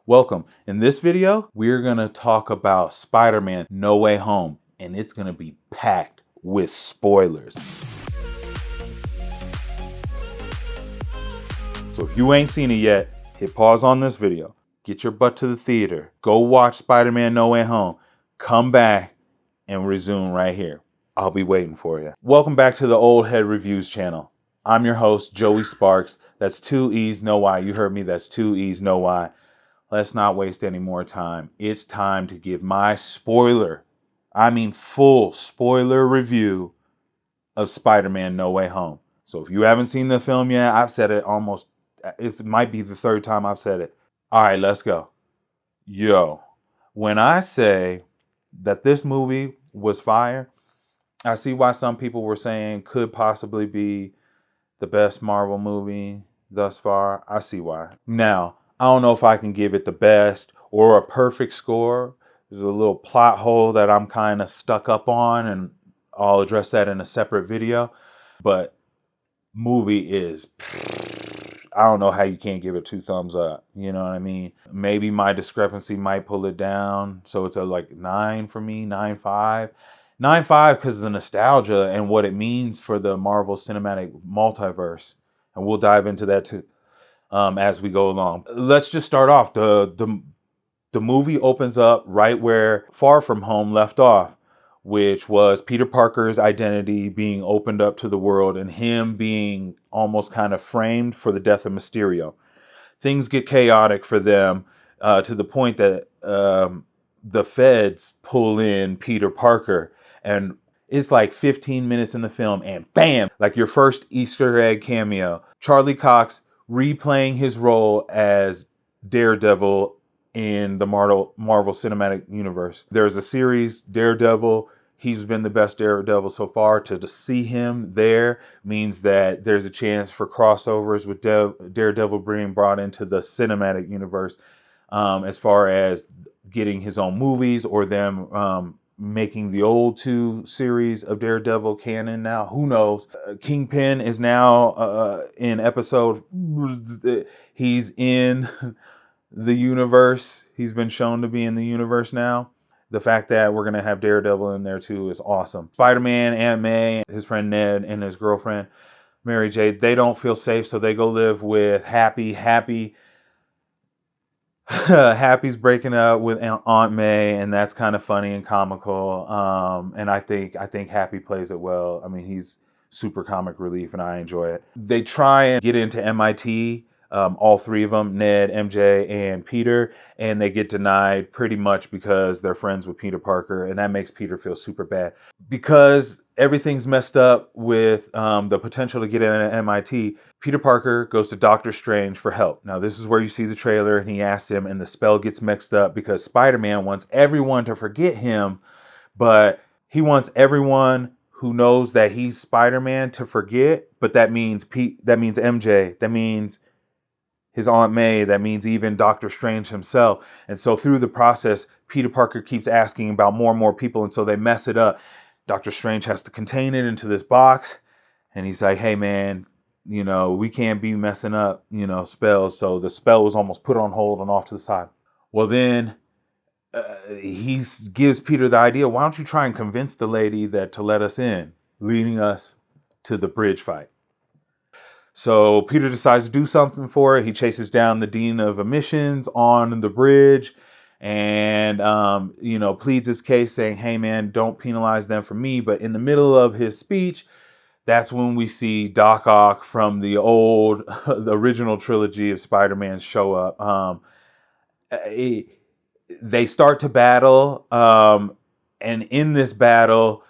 Welcome. In this video, we're going to talk about Spider-Man No Way Home, and it's going to be packed with spoilers. So if you ain't seen it yet, hit pause on this video. Get your butt to the theater. Go watch Spider-Man No Way Home. Come back and resume right here. I'll be waiting for you. Welcome back to the Old Head Reviews channel. I'm your host, Joey Sparks. That's 2 E's, no Y. You heard me. That's 2 E's, no Y. Let's not waste any more time. It's time to give my full spoiler review of Spider-Man No Way Home. So if you haven't seen the film yet, I've said it it might be the third time I've said it. All right, let's go. Yo, when I say that this movie was fire, I see why some people were saying could possibly be the best Marvel movie thus far. I see why. Now, I don't know if I can give it the best or a perfect score. There's a little plot hole that I'm kind of stuck up on, and I'll address that in a separate video. But movie is, I don't know how you can't give it 2 thumbs up. You know what I mean? Maybe my discrepancy might pull it down. So it's a 9 for me, 9.5. 9.5 because of the nostalgia and what it means for the Marvel Cinematic Multiverse. And we'll dive into that too. As we go along. Let's just start off. The movie opens up right where Far From Home left off, which was Peter Parker's identity being opened up to the world and him being almost kind of framed for the death of Mysterio. Things get chaotic for them to the point that the feds pull in Peter Parker, and it's like 15 minutes in the film and bam, like your first Easter egg cameo. Charlie Cox replaying his role as Daredevil in the Marvel Cinematic Universe. There's a series, Daredevil. He's been the best Daredevil so far. To see him there means that there's a chance for crossovers with Daredevil being brought into the cinematic universe, as far as getting his own movies or them making the old 2 series of Daredevil canon now. Who knows? Kingpin is now in episode. He's in the universe. He's been shown to be in the universe now. The fact that we're going to have Daredevil in there too is awesome. Spider-Man, Aunt May, his friend Ned, and his girlfriend Mary J, they don't feel safe, so they go live with Happy. Happy's breaking up with Aunt May, and that's kind of funny and comical. And I think Happy plays it well. I mean, he's super comic relief, and I enjoy it. They try and get into MIT, all 3 of them, Ned, MJ, and Peter, and they get denied pretty much because they're friends with Peter Parker, and that makes Peter feel super bad. Because everything's messed up with the potential to get into MIT, Peter Parker goes to Doctor Strange for help. Now, this is where you see the trailer, and he asks him, and the spell gets mixed up because Spider-Man wants everyone to forget him, but he wants everyone who knows that he's Spider-Man to forget, but that means MJ, that means his Aunt May, that means even Doctor Strange himself. And so through the process, Peter Parker keeps asking about more and more people, and so they mess it up. Doctor Strange has to contain it into this box, and he's like, hey man, we can't be messing up, spells. So the spell was almost put on hold and off to the side. Well, then he gives Peter the idea, why don't you try and convince the lady to let us in, leading us to the bridge fight. So Peter decides to do something for it. He chases down the dean of admissions on the bridge and, pleads his case saying, hey man, don't penalize them for me. But in the middle of his speech, that's when we see Doc Ock from the original trilogy of Spider-Man show up. They start to battle, and in this battle,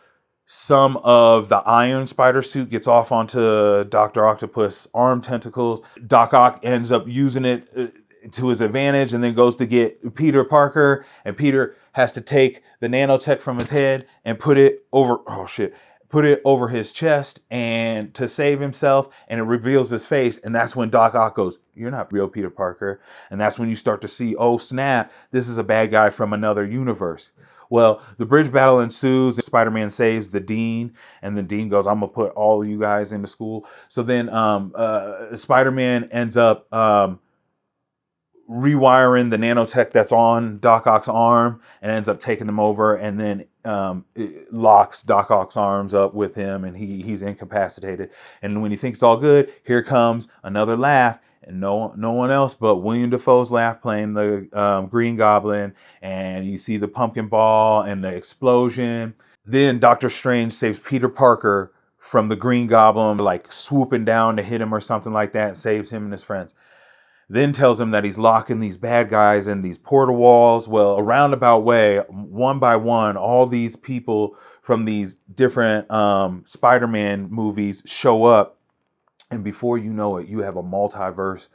some of the iron spider suit gets off onto Dr. Octopus' arm tentacles. Doc Ock ends up using it to his advantage and then goes to get Peter Parker, and Peter has to take the nanotech from his head and put it over his chest and to save himself, and it reveals his face, and that's when Doc Ock goes, you're not real Peter Parker. And that's when you start to see, oh snap, this is a bad guy from another universe. Well, the bridge battle ensues. Spider-Man saves the dean, and the dean goes, I'm gonna put all of you guys into school. So then Spider-Man ends up rewiring the nanotech that's on Doc Ock's arm and ends up taking them over, and then it locks Doc Ock's arms up with him, and he's incapacitated. And when he thinks it's all good, here comes another laugh, and no one else but William Dafoe's laugh playing the Green Goblin, and you see the pumpkin ball and the explosion. Then Doctor Strange saves Peter Parker from the Green Goblin, like swooping down to hit him or something like that, and saves him and his friends. Then tells him that he's locking these bad guys in these portal walls. Well, a roundabout way, one by one, all these people from these different Spider-Man movies show up. And before you know it, you have a multiverse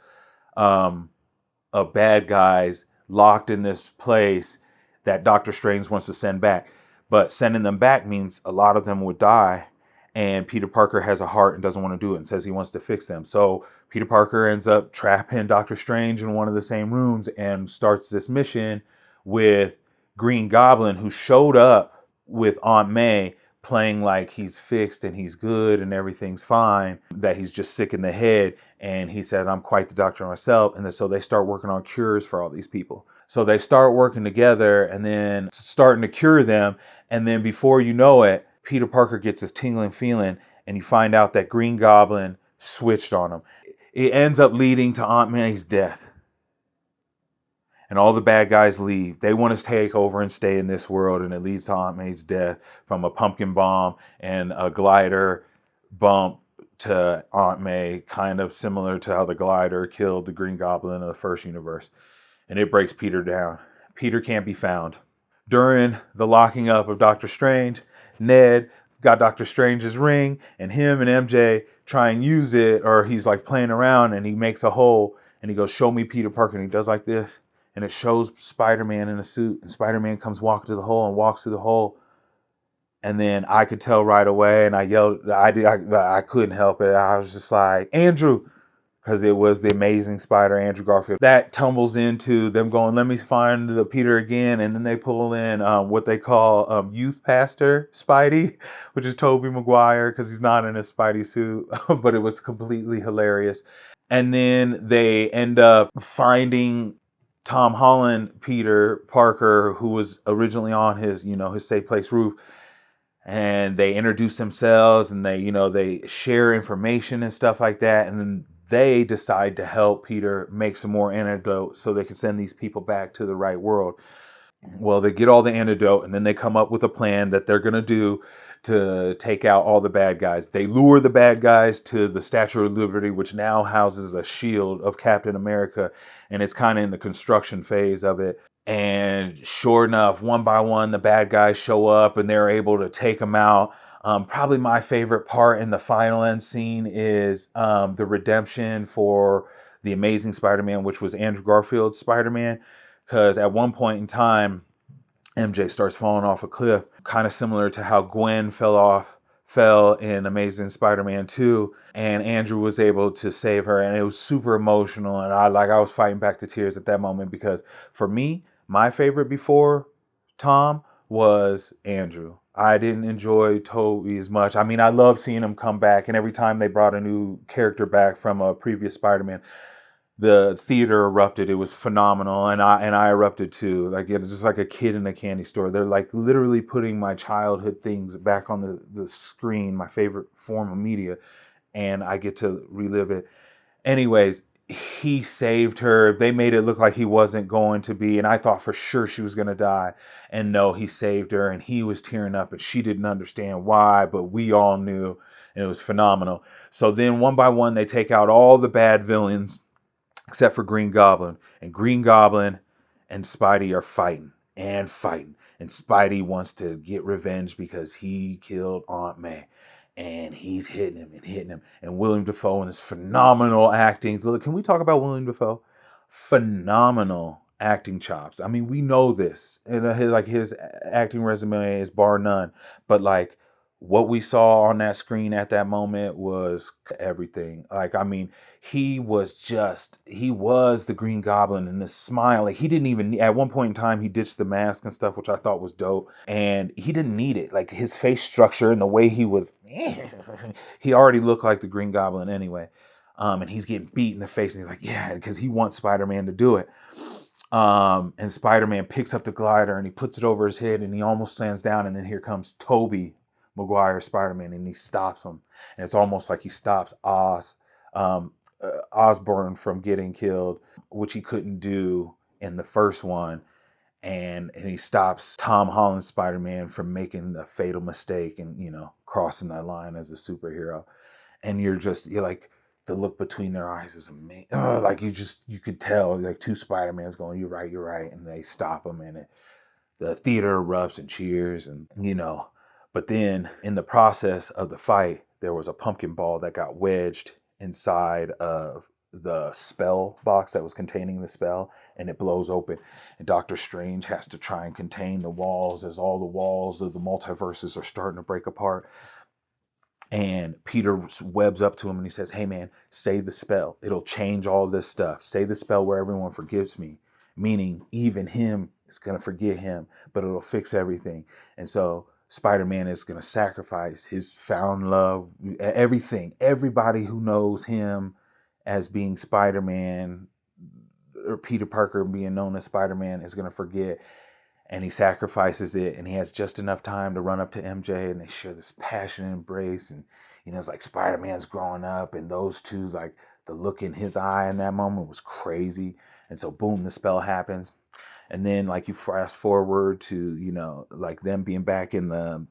of bad guys locked in this place that Doctor Strange wants to send back. But sending them back means a lot of them would die. And Peter Parker has a heart and doesn't want to do it and says he wants to fix them. So Peter Parker ends up trapping Doctor Strange in one of the same rooms and starts this mission with Green Goblin, who showed up with Aunt May playing like he's fixed and he's good and everything's fine, that he's just sick in the head. And he said, I'm quite the doctor myself. And so they start working on cures for all these people. So they start working together and then starting to cure them. And then before you know it, Peter Parker gets this tingling feeling, and you find out that Green Goblin switched on him. It ends up leading to Aunt May's death. And all the bad guys leave. They want to take over and stay in this world, and it leads to Aunt May's death from a pumpkin bomb and a glider bump to Aunt May, kind of similar to how the glider killed the Green Goblin in the first universe. And it breaks Peter down. Peter can't be found. During the locking up of Doctor Strange, Ned got Doctor Strange's ring, and him and MJ try and use it, or he's like playing around, and he makes a hole, and he goes, show me Peter Parker, and he does like this, and it shows Spider-Man in a suit, and Spider-Man comes walking to the hole and walks through the hole, and then I could tell right away, and I yelled, I couldn't help it, I was just like, Andrew, because it was the Amazing Spider, Andrew Garfield. That tumbles into them going, let me find the Peter again. And then they pull in what they call Youth Pastor Spidey, which is Tobey Maguire, because he's not in a Spidey suit. But it was completely hilarious. And then they end up finding Tom Holland Peter Parker, who was originally on his safe place roof. And they introduce themselves, and they share information and stuff like that. And then they decide to help Peter make some more antidote so they can send these people back to the right world. Well, they get all the antidote, and then they come up with a plan that they're going to do to take out all the bad guys. They lure the bad guys to the Statue of Liberty, which now houses a shield of Captain America, and it's kind of in the construction phase of it. And sure enough, one by one, the bad guys show up, and they're able to take them out. Probably my favorite part in the final end scene is the redemption for the Amazing Spider-Man, which was Andrew Garfield's Spider-Man. Because at one point in time, MJ starts falling off a cliff, kind of similar to how Gwen fell in Amazing Spider-Man 2, and Andrew was able to save her, and it was super emotional, and I was fighting back the tears at that moment, because for me, my favorite before Tom was Andrew. I didn't enjoy Tobey as much. I mean, I love seeing him come back, and every time they brought a new character back from a previous Spider-Man, the theater erupted. It was phenomenal, and I erupted too. Like, it was just like a kid in a candy store. They're like literally putting my childhood things back on the screen, my favorite form of media, and I get to relive it. Anyways, he saved her. They made it look like he wasn't going to be, and I thought for sure she was going to die. And no, he saved her, and he was tearing up, and she didn't understand why, but we all knew, and it was phenomenal. So then one by one, they take out all the bad villains, except for Green Goblin. And Green Goblin and Spidey are fighting. And Spidey wants to get revenge because he killed Aunt May. And he's hitting him. And William Dafoe and his phenomenal acting. Can we talk about William Dafoe? Phenomenal acting chops. I mean, we know this. And his acting resume is bar none. But like, what we saw on that screen at that moment was everything. Like, I mean, he was the Green Goblin, and the smile. Like, he didn't even, at one point in time, he ditched the mask and stuff, which I thought was dope. And he didn't need it. Like, his face structure and the way he was, he already looked like the Green Goblin anyway. And he's getting beat in the face, and he's like, yeah, because he wants Spider-Man to do it. And Spider-Man picks up the glider and he puts it over his head, and he almost stands down, and then here comes Tobey Maguire Spider-Man, and he stops him. And it's almost like he stops Osborn from getting killed, which he couldn't do in the first one. And he stops Tom Holland's Spider-Man from making the fatal mistake and, crossing that line as a superhero. And you're like, the look between their eyes is amazing. Like you could tell, like, two Spider-Mans going, you're right. And they stop him, and the theater erupts and cheers, and, but then in the process of the fight, there was a pumpkin ball that got wedged inside of the spell box that was containing the spell, and it blows open, and Doctor Strange has to try and contain the walls as all the walls of the multiverses are starting to break apart. And Peter webs up to him and he says, hey man, say the spell, it'll change all this stuff. Say the spell where everyone forgives me, meaning even him is going to forget him, but it'll fix everything. And so Spider-Man is going to sacrifice his found love, everything, everybody who knows him as being Spider-Man, or Peter Parker being known as Spider-Man, is going to forget. And he sacrifices it, and he has just enough time to run up to MJ, and they share this passionate embrace. And it's like Spider-Man's growing up, and those two, like, the look in his eye in that moment was crazy. And so boom, the spell happens. And then, like, you fast forward to, like, them being back in the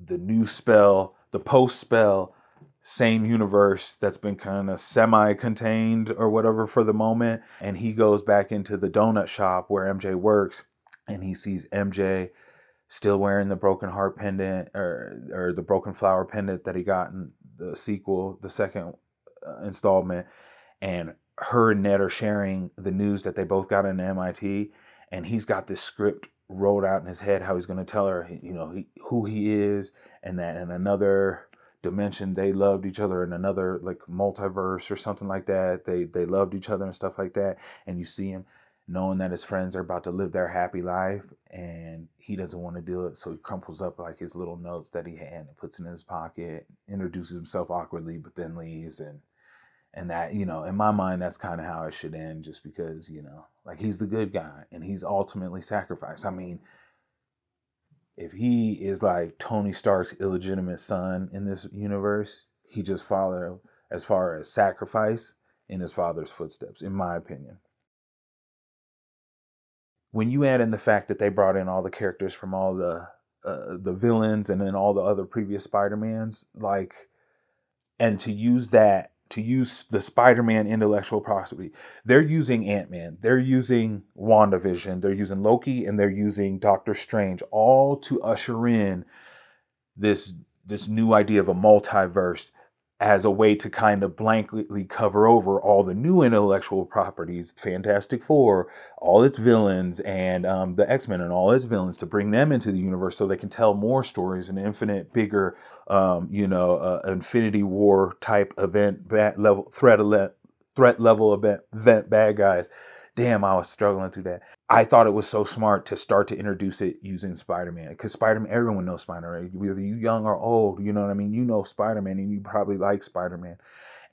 new spell, the post spell, same universe that's been kind of semi-contained or whatever for the moment. And he goes back into the donut shop where MJ works, and he sees MJ still wearing the broken heart pendant, or the broken flower pendant that he got in the sequel, the second installment. And her and Ned are sharing the news that they both got into MIT, and he's got this script rolled out in his head how he's going to tell her, who he is, and that in another dimension they loved each other, in another, like, multiverse or something like that, they loved each other and stuff like that. And you see him knowing that his friends are about to live their happy life, and he doesn't want to do it, so he crumples up, like, his little notes that he had and puts it in his pocket, introduces himself awkwardly, but then leaves. And that, in my mind, that's kind of how it should end, just because, like, he's the good guy and he's ultimately sacrificed. I mean, if he is like Tony Stark's illegitimate son in this universe, he just followed, as far as sacrifice, in his father's footsteps, in my opinion. When you add in the fact that they brought in all the characters from all the villains and then all the other previous Spider-Mans, like, and to use the Spider-Man intellectual property, they're using Ant-Man, they're using WandaVision, they're using Loki, and they're using Doctor Strange, all to usher in this new idea of a multiverse as a way to kind of blankly cover over all the new intellectual properties, Fantastic Four, all its villains, and the X-Men and all its villains, to bring them into the universe so they can tell more stories, an infinite, bigger, Infinity War type event, threat level event bad guys. Damn, I was struggling through that. I thought it was so smart to start to introduce it using Spider-Man, because Spider-Man, everyone knows Spider-Man, whether you young or old, you know what I mean? You know Spider-Man, and you probably like Spider-Man.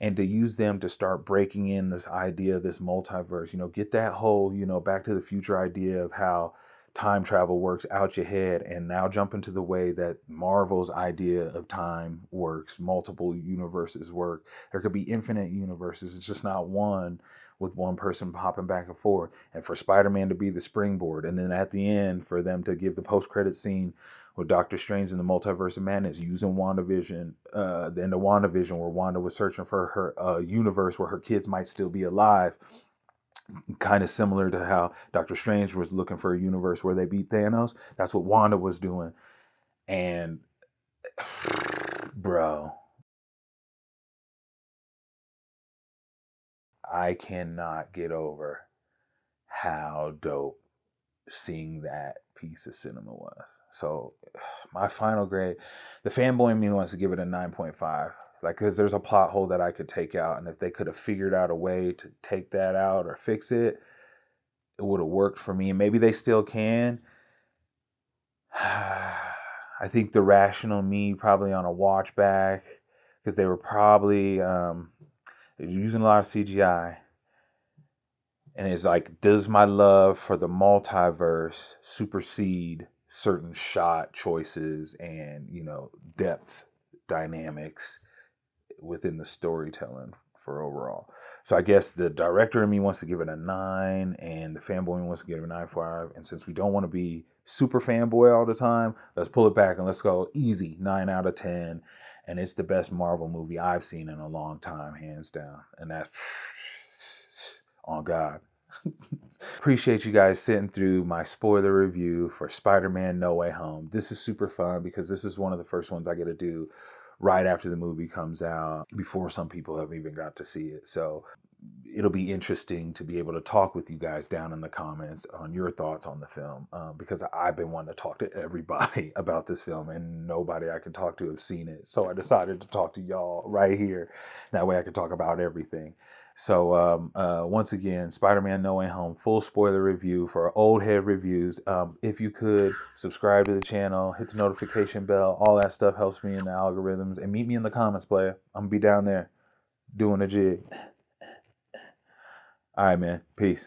And to use them to start breaking in this idea, this multiverse, get that whole, Back to the Future idea of how time travel works out your head, and now jump into the way that Marvel's idea of time works, multiple universes work. There could be infinite universes. It's just not one, with one person popping back and forth. And for Spider-Man to be the springboard, and then at the end for them to give the post-credit scene with Doctor Strange in the Multiverse of Madness using WandaVision, the end of WandaVision, where Wanda was searching for her universe where her kids might still be alive, kind of similar to how Doctor Strange was looking for a universe where they beat Thanos. That's what Wanda was doing. And bro, I cannot get over how dope seeing that piece of cinema was. So my final grade, the fanboy in me wants to give it a 9.5. Like, because there's a plot hole that I could take out, and if they could have figured out a way to take that out or fix it, it would have worked for me. And maybe they still can. I think the rational me, probably on a watch back, because they were probably They're using a lot of CGI. And it's like, does my love for the multiverse supersede certain shot choices and, depth dynamics within the storytelling for overall? So I guess the director in me wants to give it a 9, and the fanboy in me wants to give it a 9.5. And since we don't want to be super fanboy all the time, let's pull it back and let's go easy 9 out of 10. And it's the best Marvel movie I've seen in a long time, hands down. And that's on God. Appreciate you guys sitting through my spoiler review for Spider-Man No Way Home. This is super fun because this is one of the first ones I get to do right after the movie comes out, before some people have even got to see it. So it'll be interesting to be able to talk with you guys down in the comments on your thoughts on the film, because I've been wanting to talk to everybody about this film and nobody I can talk to have seen it. So I decided to talk to y'all right here. That way I can talk about everything. So once again, Spider-Man No Way Home, full spoiler review for old head reviews. If you could subscribe to the channel, hit the notification bell, all that stuff helps me in the algorithms. And meet me in the comments, player. I'm gonna be down there doing a jig. All right, man. Peace.